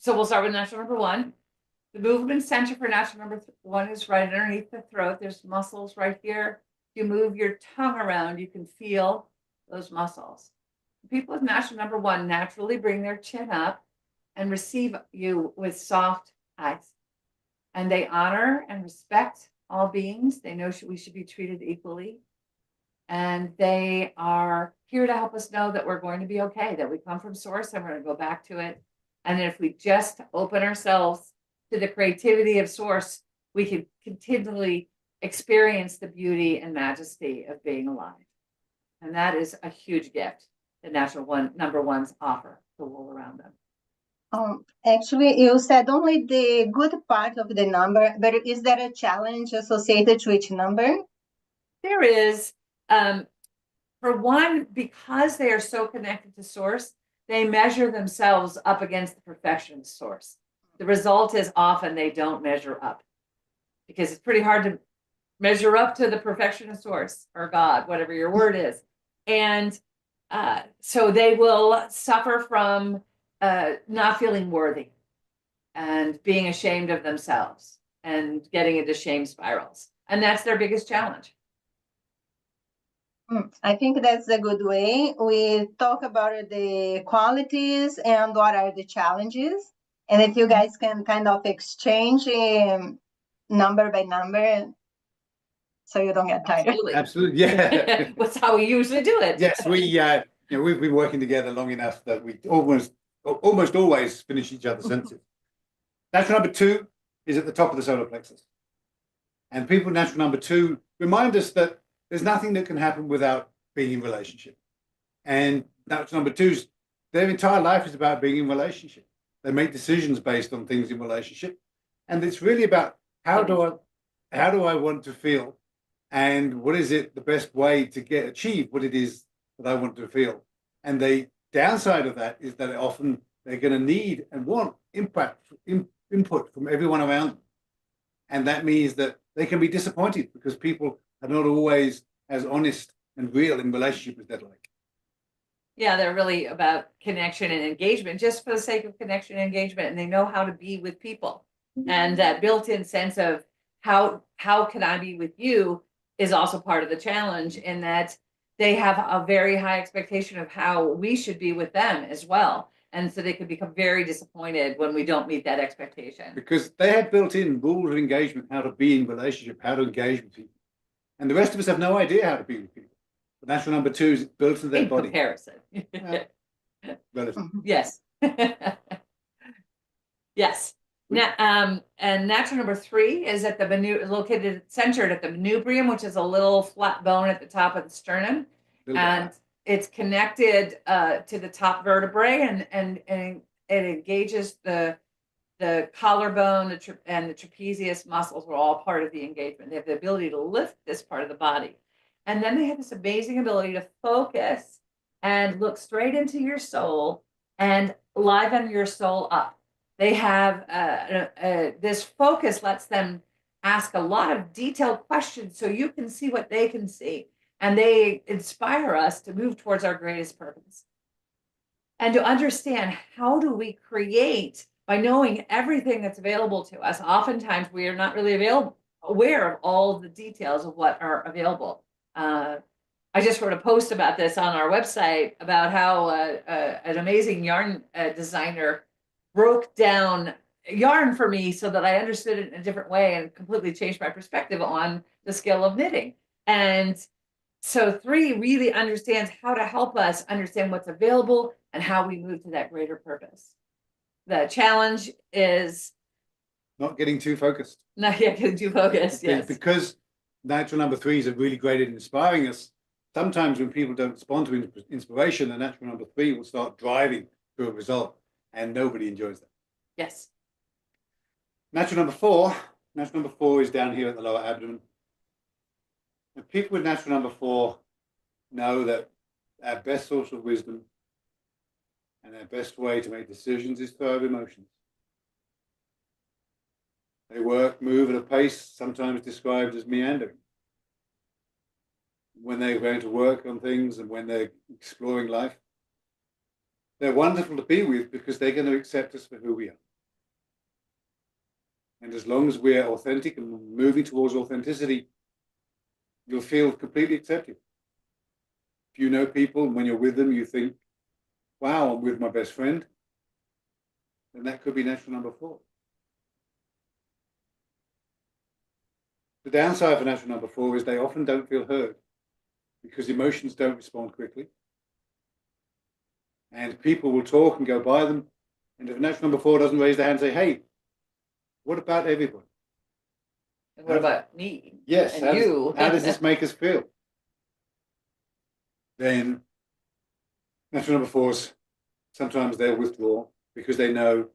So we'll start with natural number one. The movement center for natural number one is right underneath the throat. There's muscles right here. You move your tongue around, you can feel those muscles. People with natural number one naturally bring their chin up and receive you with soft eyes. And they honor and respect all beings. They know we should be treated equally. And they are here to help us know that we're going to be okay, that we come from source and we're going to go back to it. And if we just open ourselves to the creativity of source, we can continually experience the beauty and majesty of being alive. And that is a huge gift that natural number ones offer the world around them. Actually, you said only the good part of the number, but is there a challenge associated to each number? There is. For one, because they are so connected to source, they measure themselves up against the perfection source. The result is often they don't measure up because it's pretty hard to measure up to the perfection of source or God, whatever your word is. And so they will suffer from not feeling worthy and being ashamed of themselves and getting into shame spirals. And that's their biggest challenge. I think that's a good way. We talk about the qualities and what are the challenges. And if you guys can kind of exchange number by number so you don't get tired. Absolutely. Yeah. That's how we usually do it. Yes, we've been working together long enough that we almost always finish each other's sentences. Natural number two is at the top of the solar plexus. And people natural number two remind us that there's nothing that can happen without being in relationship. And natural number twos, their entire life is about being in relationship. They make decisions based on things in relationship. And it's really about how do I want to feel? And what is it the best way to achieve what it is that I want to feel? And the downside of that is that often they're going to need and want input from everyone around them. And that means that they can be disappointed because people are not always as honest and real in relationship as they'd like. Yeah, they're really about connection and engagement, just for the sake of connection and engagement. And they know how to be with people. And that built-in sense of how can I be with you is also part of the challenge, in that they have a very high expectation of how we should be with them as well. And so they can become very disappointed when we don't meet that expectation. Because they have built-in rules of engagement, how to be in relationship, how to engage with people. And the rest of us have no idea how to be with people. But natural number two is built into their in body. Comparison. Yes. Yes. Now, and natural number three is at located centered at the manubrium, which is a little flat bone at the top of the sternum, and it's connected to the top vertebrae, and it engages the collarbone and the trapezius muscles are all part of the engagement. They have the ability to lift this part of the body, and then they have this amazing ability to focus and look straight into your soul and liven your soul up. They have this focus lets them ask a lot of detailed questions so you can see what they can see. And they inspire us to move towards our greatest purpose. And to understand, how do we create by knowing everything that's available to us? Oftentimes we are not really aware of all the details of what are available. I just wrote a post about this on our website about how an amazing yarn designer broke down yarn for me so that I understood it in a different way and completely changed my perspective on the skill of knitting. And so three really understands how to help us understand what's available and how we move to that greater purpose. The challenge is not getting too focused. Not getting too focused, yes. Because natural number threes are really great at inspiring us. Sometimes when people don't respond to inspiration, the natural number three will start driving to a result. And nobody enjoys that. Yes. Natural number four is down here at the lower abdomen. And people with natural number four know that our best source of wisdom and our best way to make decisions is through our emotions. They move at a pace sometimes described as meandering. When they're going to work on things and when they're exploring life, they're wonderful to be with because they're going to accept us for who we are. And as long as we're authentic and moving towards authenticity, you'll feel completely accepted. If you know people and when you're with them, you think, wow, I'm with my best friend, then that could be natural number 4. The downside for natural number 4 is they often don't feel heard because emotions don't respond quickly. And people will talk and go by them. And if a natural number 4 doesn't raise their hand and say, hey, what about everybody? And what about me? Yes, And you? How does this make us feel? Then natural number 4s, sometimes they'll withdraw because they know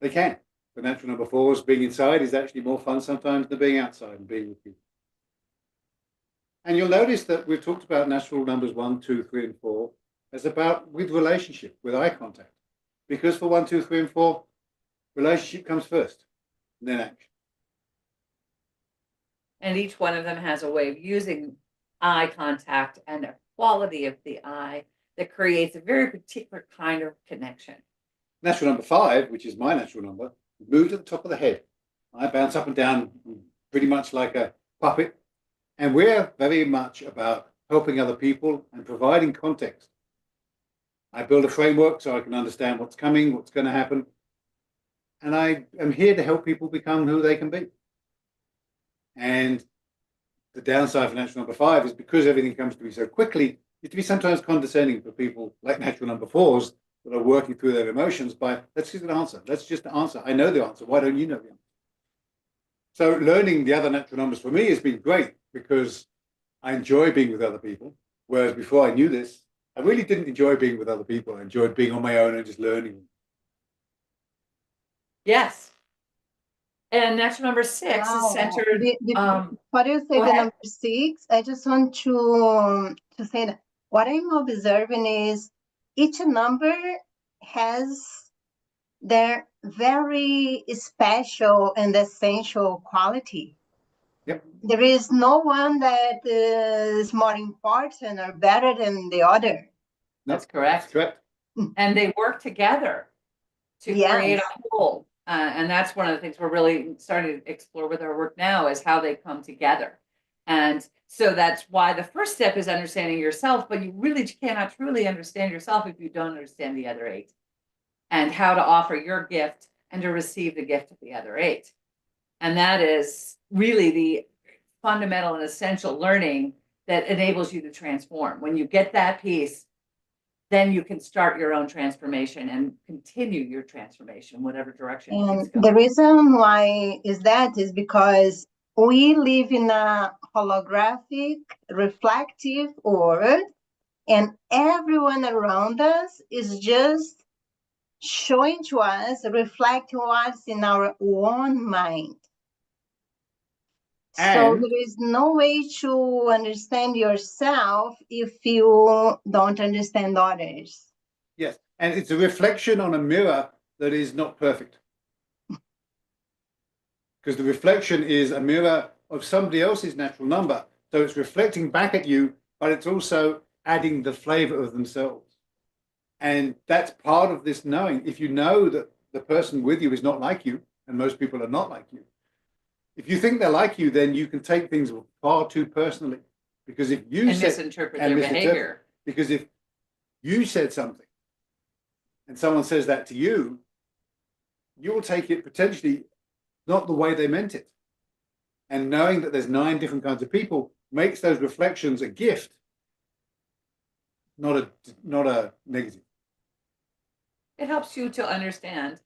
they can. For natural number 4s, being inside is actually more fun sometimes than being outside and being with people. And you'll notice that we've talked about natural numbers 1, 2, 3, and 4 as about with relationship, with eye contact. Because for 1, 2, 3, and 4, relationship comes first, and then action. And each one of them has a way of using eye contact and a quality of the eye that creates a very particular kind of connection. Natural number 5, which is my natural number, move to the top of the head. I bounce up and down pretty much like a puppet. And we're very much about helping other people and providing context. I build a framework so I can understand what's coming, what's going to happen. And I am here to help people become who they can be. And the downside for natural number 5 is because everything comes to me so quickly, it can be sometimes condescending for people like natural number 4s that are working through their emotions by, let's just answer. Let's just answer. I know the answer. Why don't you know the answer? So learning the other natural numbers for me has been great because I enjoy being with other people. Whereas before I knew this, I really didn't enjoy being with other people. I enjoyed being on my own and just learning. Yes. And natural number 6 Wow. is centered. What do you say Go the ahead. number 6? I just want to say that what I'm observing is each number has their very special and essential quality. Yep. There is no one that is more important or better than the other. That's correct. That's correct. And they work together to Yes. create a whole. And that's one of the things we're really starting to explore with our work now is how they come together. And so that's why the first step is understanding yourself, but you really cannot truly understand yourself if you don't understand the other 8 and how to offer your gift and to receive the gift of the other 8. And that is really the fundamental and essential learning that enables you to transform. When you get that piece, then you can start your own transformation and continue your transformation, whatever direction And it's going. the reason why is because we live in a holographic, reflective world, and everyone around us is just showing to us, reflecting what's in our own mind. So And- there is no way to understand yourself if you don't understand others. Yes. And it's a reflection on a mirror that is not perfect. Because the reflection is a mirror of somebody else's natural number. So it's reflecting back at you, but it's also adding the flavor of themselves. And that's part of this knowing. If you know that the person with you is not like you, and most people are not like you, if you think they're like you, then you can take things far too personally. Because if you misinterpret their behavior. Because if you said something and someone says that to you, you will take it potentially not the way they meant it. And knowing that there's 9 different kinds of people makes those reflections a gift, not a negative. It helps you to understand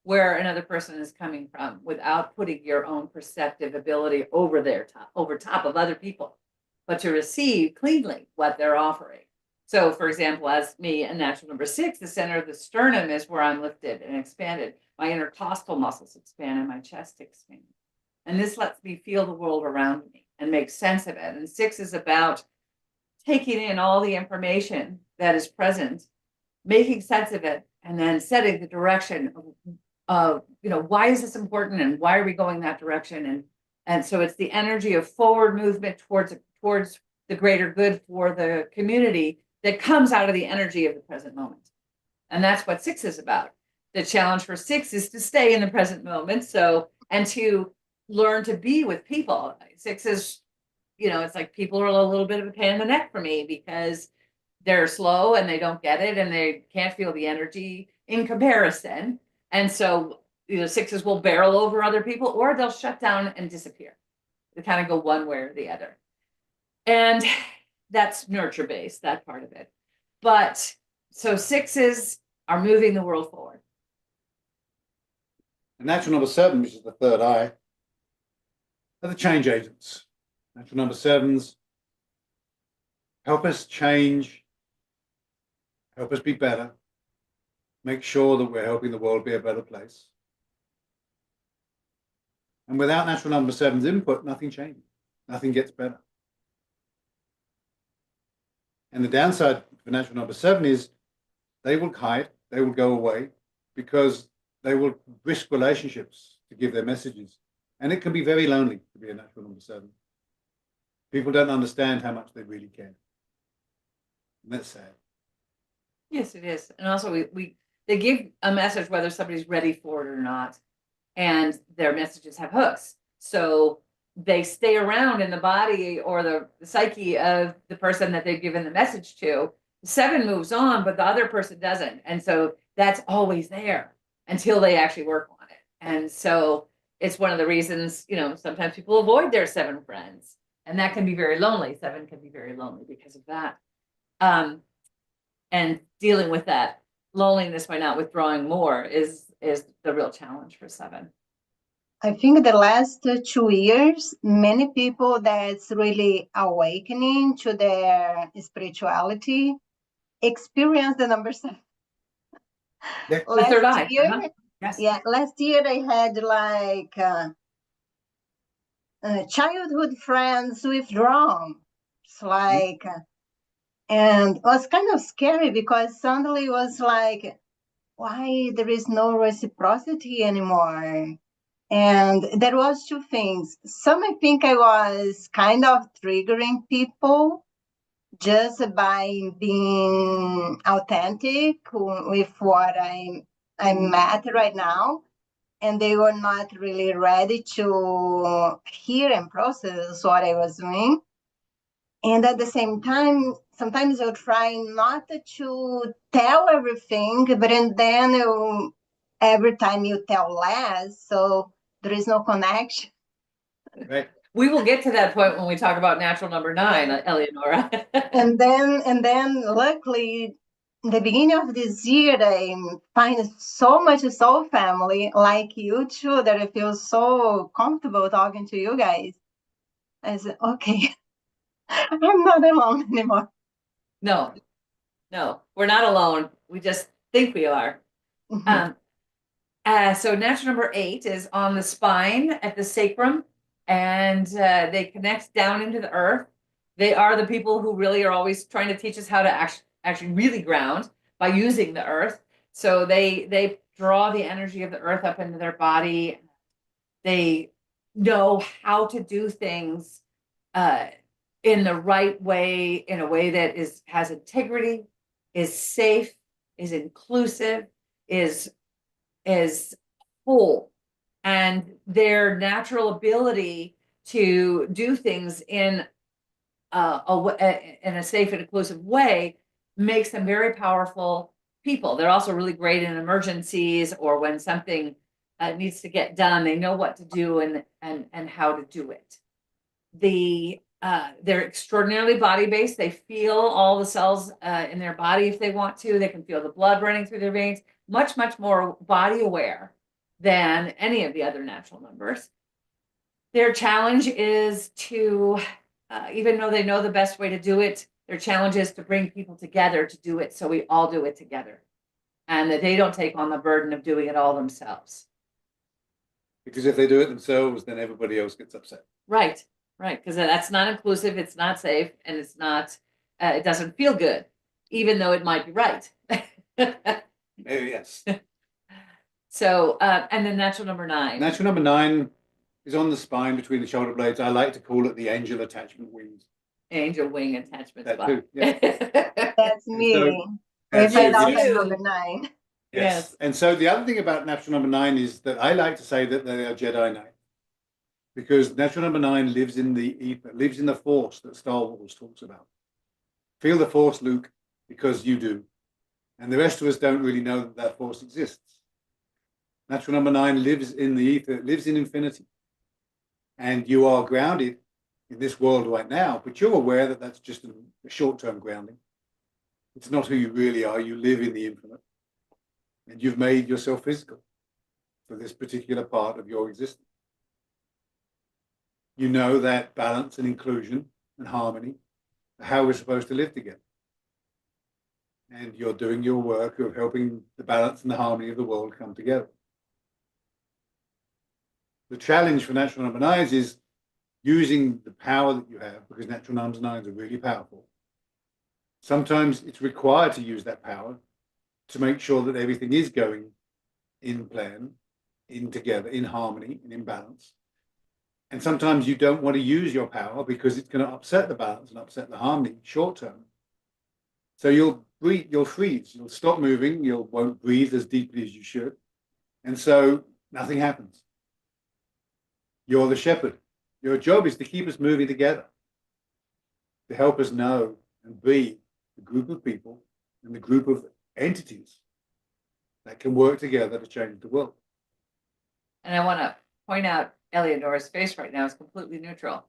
where another person is coming from without putting your own perceptive ability over top of other people, but to receive cleanly what they're offering. So, for example, as me and natural number 6, the center of the sternum is where I'm lifted and expanded. My intercostal muscles expand and my chest expands. And this lets me feel the world around me and make sense of it. And 6 is about taking in all the information that is present, making sense of it, and then setting the direction of why is this important and why are we going that direction? And so it's the energy of forward movement towards the greater good for the community that comes out of the energy of the present moment. And that's what 6 is about. The challenge for 6 is to stay in the present moment. So and to learn to be with people. 6 is, it's like people are a little bit of a pain in the neck for me because they're slow and they don't get it and they can't feel the energy in comparison. And so, 6s will barrel over other people or they'll shut down and disappear. They kind of go one way or the other. And that's nurture based, that part of it. But so 6s are moving the world forward. And natural number 7, which is the third eye, are the change agents. Natural number 7s help us change, help us be better, make sure that we're helping the world be a better place. And without natural number 7's input, nothing changes, nothing gets better. And the downside for natural number 7 is they will hide, they will go away because they will risk relationships to give their messages. And it can be very lonely to be a natural number 7. People don't understand how much they really care. And that's sad. Yes, it is. And also they give a message whether somebody's ready for it or not. And their messages have hooks. So they stay around in the body or the psyche of the person that they've given the message to. 7 moves on, but the other person doesn't. And so that's always there until they actually work on it. And so it's one of the reasons, sometimes people avoid their 7 friends. And that can be very lonely. 7 can be very lonely because of that. And dealing with that loneliness by not withdrawing more is the real challenge for 7. I think the last 2 years, many people that's really awakening to their spirituality experience the number 7. Yeah. The third eye. Year, Yes. yeah, last year I had like childhood friends withdrawn. It's like, and it was kind of scary because suddenly it was like, why there is no reciprocity anymore? And there was 2 things. Some, I think I was kind of triggering people just by being authentic with what I'm at right now. And they were not really ready to hear and process what I was doing. And at the same time, sometimes I'll try not to tell everything, but then every time you tell less, so there is no connection. Right. We will get to that point when we talk about natural number 9, Eleonora. and then luckily, in the beginning of this year, I find so much soul family like you too that I feel so comfortable talking to you guys. I said, okay, I'm not alone anymore. No, we're not alone. We just think we are. So natural number 8 is on the spine at the sacrum, and they connect down into the earth. They are the people who really are always trying to teach us how to actually really ground by using the earth. So they draw the energy of the earth up into their body. They know how to do things in the right way, in a way that has integrity, is safe, is inclusive, is whole. And their natural ability to do things in a safe and inclusive way makes them very powerful people. They're also really great in emergencies or when something needs to get done. They know what to do and how to do it. They're extraordinarily body-based. They feel all the cells in their body if they want to. They can feel the blood running through their veins. Much more body aware than any of the other natural numbers. Their challenge is to, even though they know the best way to do it, their challenge is to bring people together to do it so we all do it together. And that they don't take on the burden of doing it all themselves. Because if they do it themselves, then everybody else gets upset. Right, because that's not inclusive, it's not safe, and it's not, it doesn't feel good, even though it might be right. Yes. So, and then natural number 9. Natural number 9 is on the spine between the shoulder blades. I like to call it the angel attachment wings. Angel wing attachment That spot. too, yeah. That's me. That's With my you, daughter yes. number 9. Yes. And so the other thing about natural number 9 is that I like to say that they are Jedi Knight. Because natural number 9 lives in the ether, lives in the force that Star Wars talks about. Feel the force, Luke, because you do. And the rest of us don't really know that that force exists. Natural number 9 lives in the ether, lives in infinity. And you are grounded in this world right now, but you're aware that that's just a short-term grounding. It's not who you really are. You live in the infinite. And you've made yourself physical for this particular part of your existence. You know that balance and inclusion and harmony are how we're supposed to live together. And you're doing your work of helping the balance and the harmony of the world come together. The challenge for natural number 9s is using the power that you have, because natural number 9s are really powerful. Sometimes it's required to use that power to make sure that everything is going in plan, in together, in harmony, and in balance. And sometimes you don't want to use your power because it's going to upset the balance and upset the harmony short term. So you'll freeze, you'll stop moving, you won't breathe as deeply as you should. And so nothing happens. You're the shepherd. Your job is to keep us moving together, to help us know and be the group of people and the group of entities that can work together to change the world. And I want to point out Eleonora's face right now is completely neutral.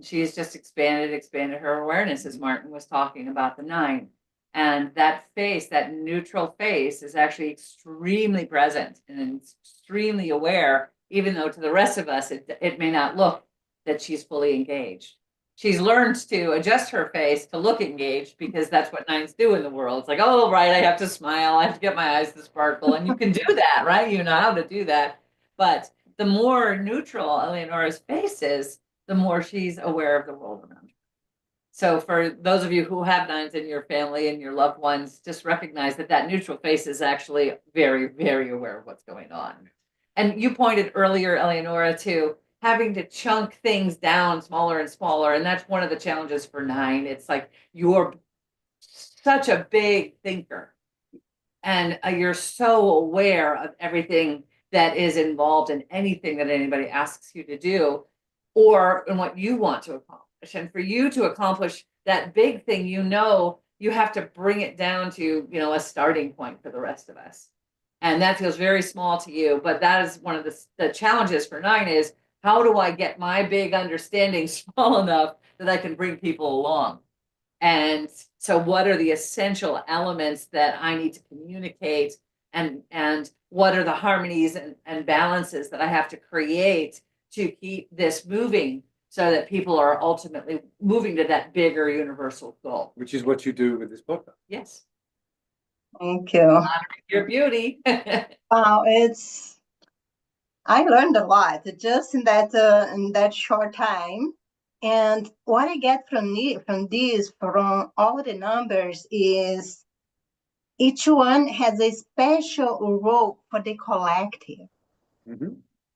She has just expanded her awareness, as Martin was talking about the 9. And that face, that neutral face, is actually extremely present and extremely aware, even though to the rest of us, it may not look that she's fully engaged. She's learned to adjust her face to look engaged because that's what 9s do in the world. It's like, oh, right, I have to smile. I have to get my eyes to sparkle. And you can do that, right? You know how to do that. But the more neutral Eleonora's face is, the more she's aware of the world around her. So for those of you who have 9s in your family and your loved ones, just recognize that that neutral face is actually very, very aware of what's going on. And you pointed earlier, Eleonora, to having to chunk things down smaller and smaller. And that's one of the challenges for 9. It's like you're such a big thinker and you're so aware of everything that is involved in anything that anybody asks you to do or in what you want to accomplish. And for you to accomplish that big thing, you have to bring it down to, a starting point for the rest of us. And that feels very small to you, but that is one of the challenges for 9 is how do I get my big understanding small enough that I can bring people along? And so what are the essential elements that I need to communicate and what are the harmonies and balances that I have to create to keep this moving so that people are ultimately moving to that bigger universal goal. Which is what you do with this podcast. Yes. Thank you. Honoring your beauty. I learned a lot just in that short time. And what I get from all the numbers is each one has a special role for the collective. Mm-hmm.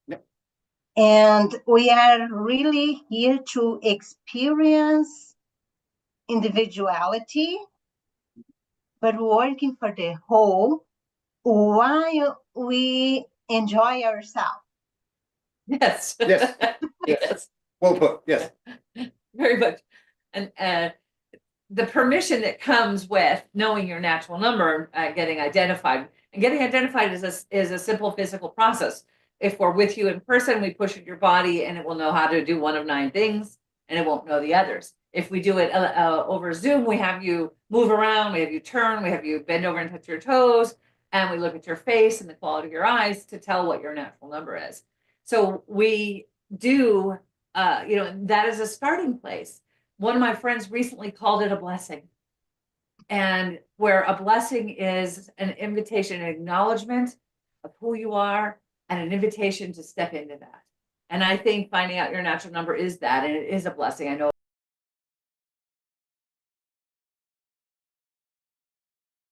Yep. And we are really here to experience individuality, but working for the whole while we enjoy ourselves. Yes. Yes. Yes. Well put. Yes. Very much. And the permission that comes with knowing your natural number, getting identified. And getting identified is a simple physical process. If we're with you in person, we push at your body and it will know how to do one of 9 things and it won't know the others. If we do it over Zoom, we have you move around, we have you turn, we have you bend over and touch your toes, and we look at your face and the quality of your eyes to tell what your natural number is. So we do, that is a starting place. One of my friends recently called it a blessing. And where a blessing is an invitation, an acknowledgement of who you are, and an invitation to step into that. And I think finding out your natural number is that, and it is a blessing. I know